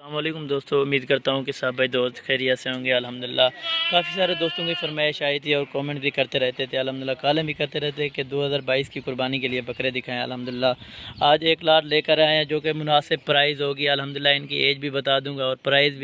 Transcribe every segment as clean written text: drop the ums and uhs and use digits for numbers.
अस्सलामुअलैकुम दोस्तों, उम्मीद करता हूँ कि सब भाई दोस्त खैरियत से होंगे। अल्हम्दुलिल्लाह काफ़ी सारे दोस्तों की फरमाइश आई थी और कमेंट भी करते रहते थे। अल्हम्दुलिल्लाह कॉल भी करते रहते कि 2022 की कुर्बानी के लिए बकरे दिखाएं। अल्हम्दुलिल्लाह आज एक लाट लेकर आए हैं जो कि मुनासिब प्राइस होगी। अल्हम्दुलिल्लाह इनकी एज भी बता दूँगा और प्राइस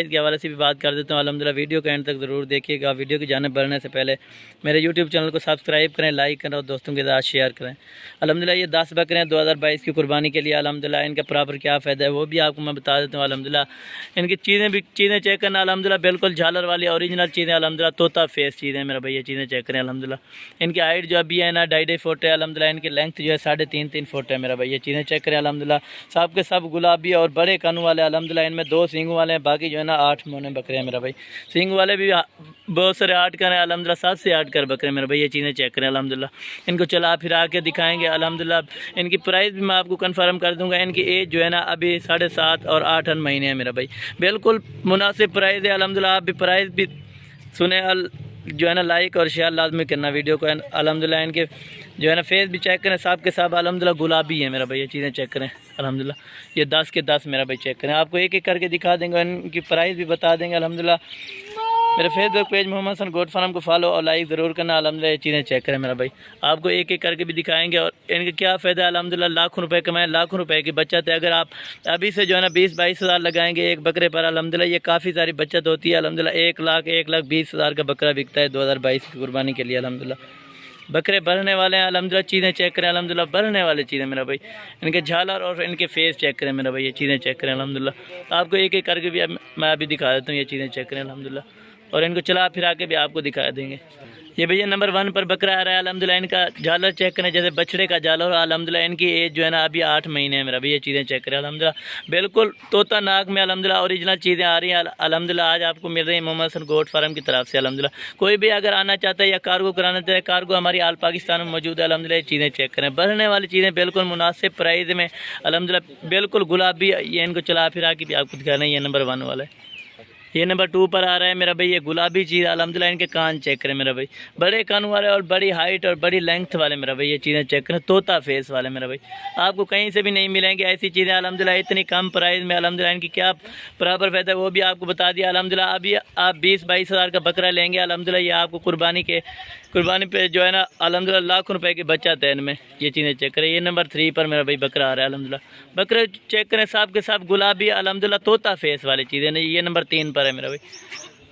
के हवाले से भी बात कर देता हूँ। अल्हम्दुलिल्लाह वीडियो के एंड तक ज़रूर देखिएगा। वीडियो की जानिब बढ़ने से पहले मेरे यूट्यूब चैनल को सब्सक्राइब करें, लाइक करें और दोस्तों के साथ शेयर करें। अल्हम्दुलिल्लाह ये 10 बकरे हैं 2022 की कुर्बानी के लिए। अल्हम्दुलिल्लाह इनका प्रॉपर क्या फ़ायदा है वो भी आपको मैं बता देता हूँ। अल्हम्दुलिल्लाह इनकी चीज़ें चेक करना। अल्हम्दुलिल्लाह बिल्कुल झालर वाली ओरिजिनल चीज़ें। अल्हम्दुलिल्लाह तोता फेस चीज़ें मेरा भाई, ये चीज़ें चेक करें। अल्हम्दुलिल्लाह इनकी हाइट जो अभी है ना 2.5 फुट है। अल्हम्दुलिल्लाह इनकी लेंथ जो है 3.5 फुट है मेरा भाई, ये चीज़ें चेक करें। अल्हम्दुलिल्लाह सब के सब गुलाबी और बड़े कानों वाले। अल्हम्दुलिल्लाह इनमें 2 सींग वाले हैं, बाकी जो है ना 8 मोने बकरे हैं मेरा भाई। सींग वाले भी बहुत सारे 8 कर हैं। अल्हम्दुलिल्लाह 7 से 8 कर बकरे मेरे भाई, ये चीज़ें चेक करें। अल्हम्दुलिल्लाह इनको चला फिरा के दिखाएंगे। अल्हम्दुलिल्लाह इनकी प्राइस भी मैं आपको कंफर्म कर दूंगा। इनकी एज जो है ना अभी 7.5 और 8 महीने है मेरा भाई, बिल्कुल मुनासिब प्राइस है। अल्हम्दुलिल्लाह आप भी प्राइस भी सुने जो है ना लाइक और शेयर लाजमी करना वीडियो को। अल्हम्दुलिल्लाह इनके जो है ना फेस भी चेक करें, सब के सब अल्हम्दुलिल्लाह गुलाबी है मेरा भाई, ये चीज़ें चेक करें। अल्हम्दुलिल्लाह ये 10 के 10 मेरा भाई चेक करें। आपको एक एक करके दिखा देंगे, इनकी प्राइस भी बता देंगे। अल्हम्दुलिल्लाह मेरे Facebook page Mohammad Hasan goat farm को फॉलो और लाइक ज़रूर करना। अल्हम्दुलिल्लाह ये चीज़ें चेक करें मेरा भाई, आपको एक एक करके भी दिखाएंगे और इनका क्या फ़ायदा है। अल्हम्दुलिल्लाह लाखों रुपए कमाएं, लाखों रुपए की बचत है। अगर आप अभी से जो है ना 20-22 हज़ार लगाएंगे एक बकरे पर, अल्हम्दुलिल्लाह ये काफ़ी सारी बचत होती है। अल्हम्दुलिल्लाह 1,20,000 का बकरा बिकता है 2022 की कुर्बानी के लिए। अल्हम्दुलिल्लाह बकरे भरने वाले हैं। अल्हम्दुलिल्लाह चीज़ें चेक करें। अल्हम्दुलिल्लाह भरने वाली चीज़ें मेरा भाई, इनके झालर और इनके फेस चेक करें मेरा भाई, ये चीज़ें चेक करें। अल्हम्दुलिल्लाह आपको एक एक करके भी मैं अभी दिखा देता हूँ, ये चीज़ें चेक करें। अल्हम्दुलिल्लाह और इनको चला फिरा के भी आपको दिखा देंगे। ये भैया नंबर 1 पर बकरा आ रहा है। अल्हम्दुलिल्लाह इनका झालर चेक करें, जैसे बछड़े का झालर। अल्हम्दुलिल्लाह इनकी एज जो है ना अभी 8 महीने है मेरा भैया, चीज़ें चेक करें। अल्हम्दुलिल्लाह बिल्कुल तोता नाक में। अल्हम्दुलिल्लाह ओरिजिनल चीज़ें आ रही हैं। अल्हम्दुलिल्लाह आज आपको मिल रही है मोहम्मद हसन गोट फार्म की तरफ से। अल्हम्दुलिल्लाह कोई भी अगर आना चाहता है या कार्गो कराना चाहता है, कार्गो हमारी आल पाकिस्तान में मौजूद है। अल्हम्दुलिल्लाह ये चीज़ें चेक करें, बढ़ने वाली चीज़ें बिल्कुल मुनासिब प्राइस में। अल्हम्दुलिल्लाह बिल्कुल गुलाबी, ये इनको चला फिरा के भी आपको दिखाना है। ये नंबर 1 वाला है। ये नंबर 2 पर आ रहा है मेरा भाई, ये गुलाबी चीज़। अल्हम्दुलिल्लाह इनके कान चेक करें मेरा भाई, बड़े कान वाले और बड़ी हाइट और बड़ी लेंथ वाले मेरा भाई, ये चीज़ें चेक करें। तोता फेस वाले मेरा भाई, आपको कहीं से भी नहीं मिलेंगे ऐसी चीज़ें। अल्हम्दुलिल्लाह इतनी कम प्राइस में। अल्हम्दुलिल्लाह इनकी क्या बराबर फायदा है वो भी आपको बता दिया। अल्हम्दुलिल्लाह अभी आप 20-22 हज़ार का बकरा लेंगे। अल्हम्दुलिल्लाह ये आपको कुर्बानी पे जो है ना अल्हम्दुलिल्लाह लाखों रुपए की बचत है इनमें, ये चीज़ें चेक करें। ये नंबर 3 पर मेरा भाई बकरा आ रहा है। अल्हम्दुलिल्लाह बकरे चेक करें, सब के सब गुलाबी। अल्हम्दुलिल्लाह तोता फेस वाली चीज़ें नहीं। ये नंबर 3 पर है मेरा भाई।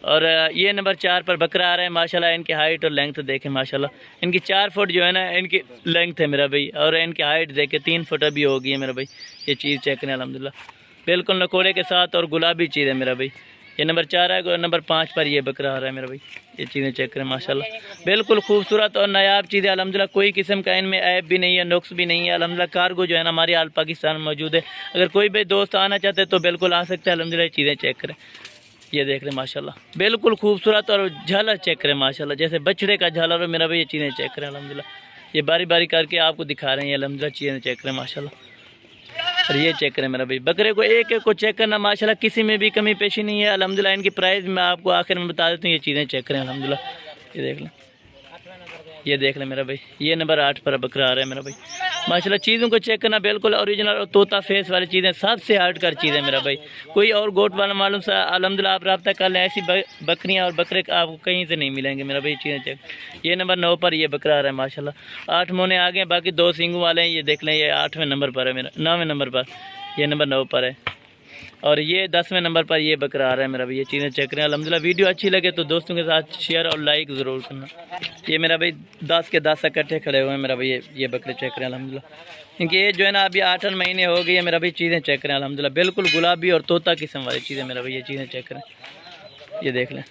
और ये नंबर 4 पर बकरा आ रहा है। माशाल्लाह इनकी हाइट और लेंथ देखें, माशाल्लाह इनकी 4 फुट जो है ना इनकी लेंथ है मेरा भाई, और इनकी हाइट देखें 3 फुट अभी होगी है मेरा भाई, ये चीज़ चेक करें। अल्हम्दुलिल्लाह बिल्कुल नकोड़े के साथ और गुलाबी चीज़ है मेरा भाई। ये नंबर 4 है और नंबर 5 पर ये बकरा आ रहा है मेरा भाई, ये चीज़ें चेक करें। माशाल्लाह बिल्कुल खूबसूरत और नायाब चीज़ें। अल्हम्दुलिल्लाह कोई किस्म का इनमें ऐब भी नहीं है, नुक्स भी नहीं है। अल्हम्दुलिल्लाह कार्गो जो है ना हमारी आल पाकिस्तान में मौजूद है। अगर कोई भी दोस्त आना चाहते हैं तो बिल्कुल आ सकते हैं। अल्हम्दुलिल्लाह चीज़ें चेक करें, ये देख रहे माशाल्लाह बिल्कुल खूबसूरत और झालर चेक करें माशाल्लाह, जैसे बछड़े का झालर हो मेरा भाई, ये चीज़ें चेक करें। अल्हम्दुलिल्लाह ये बारी बारी करके आपको दिखा रहे हैं। अल्हम्दुलिल्लाह चीज़ें चेक करें माशाल्लाह, और ये चेक करें मेरा भाई। बकरे को एक एक को चेक करना माशाल्लाह, किसी में भी कमी पेशी नहीं है। अल्हम्दुलिल्लाह इनकी प्राइस मैं आपको आखिर में बता देता हूँ, ये चीज़ें चेक करें। अल्हम्दुलिल्लाह ये देख लें मेरा भाई, ये नंबर 8 पर बकरा आ रहा है मेरा भाई। माशाल्लाह चीज़ों को चेक करना बिल्कुल ओरिजिनल और तोता फेस वाली चीज़ें, सबसे हट कर चीज़ें मेरा भाई। कोई और गोट वाला मालूम सा अल्हम्दुलिल्लाह आप रब्ता कर लें, ऐसी बकरियां और बकरे आपको कहीं से नहीं मिलेंगे मेरा भाई, चीज़ें चेक। ये नंबर 9 पर ये बकरा आ रहा है माशाल्लाह, 8 मोने आ गए, बाकी 2 सींगों वाले हैं। ये देख लें, ये 8वें नंबर पर है मेरा, 9वें नंबर पर, ये नंबर 9 पर है। और ये 10वें नंबर पर ये बकरा आ रहा है मेरा भाई, ये चीज़ें चेक करें। अल्हम्दुलिल्लाह वीडियो अच्छी लगे तो दोस्तों के साथ शेयर और लाइक ज़रूर करना। ये मेरा भाई 10 के 10 इकट्ठे खड़े हुए हैं मेरा भाई, ये बकरे चेक करें। अल्हम्दुलिल्लाह इनकी एज जो है ना अभी 8 महीने हो गई है मेरा भाई, चीज़ें चेक करें। अल्हम्दुलिल्लाह बिल्कुल गुलाबी और तोता किस्म वाली चीज़ें मेरा भाई, ये चीज़ें चेक करें, ये देख लें।